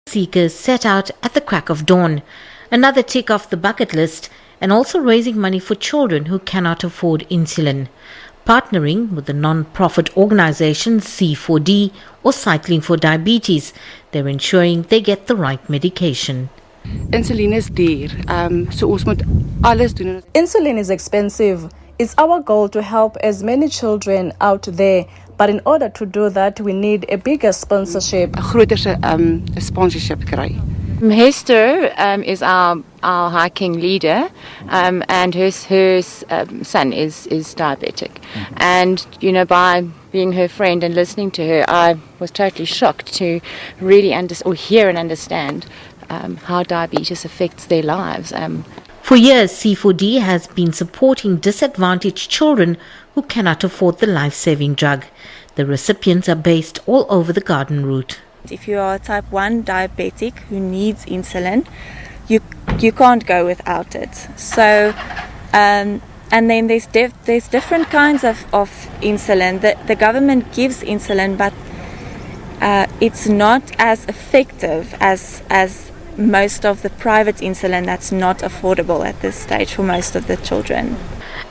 Seekers set out at the crack of dawn, another tick off the bucket list, and also raising money for children who cannot afford insulin. Partnering with the non-profit organization C4D or Cycling for Diabetes, they're ensuring they get the right medication. Insulin is duur. So ons moet alles doen. Insulin is expensive. It's our goal to help as many children out there, but in order to do that, we need a bigger sponsorship. 'n groter sponsorship kry. Hester is our hiking leader, and her son is diabetic. And, by being her friend and listening to her, I was totally shocked to really hear and understand how diabetes affects their lives. For years, C4D has been supporting disadvantaged children who cannot afford the life-saving drug. The recipients are based all over the Garden Route. If you are type 1 diabetic who needs insulin, you can't go without it. So, and then there's different kinds of insulin. The government gives insulin, but it's not as effective as most of the private insulin that's not affordable at this stage for most of the children.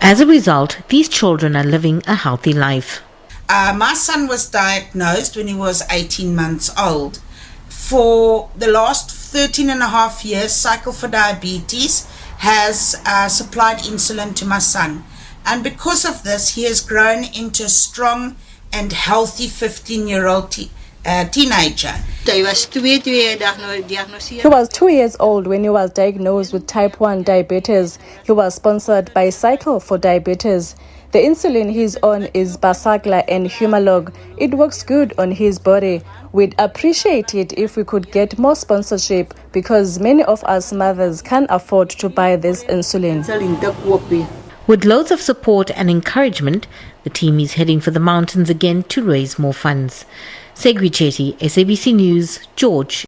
As a result, these children are living a healthy life. My son was diagnosed when he was 18 months old. For the last 13 and a half years, Cycle for Diabetes has supplied insulin to my son. And because of this, he has grown into a strong and healthy 15-year-old teenager. He was 2 years old when he was diagnosed with type 1 diabetes. He was sponsored by Cycle for Diabetes. The insulin he's on is Basagla and Humalog. It works good on his body. We'd appreciate it if we could get more sponsorship because many of us mothers can't afford to buy this insulin. With loads of support and encouragement, the team is heading for the mountains again to raise more funds. Segri Chetty, SABC News, George.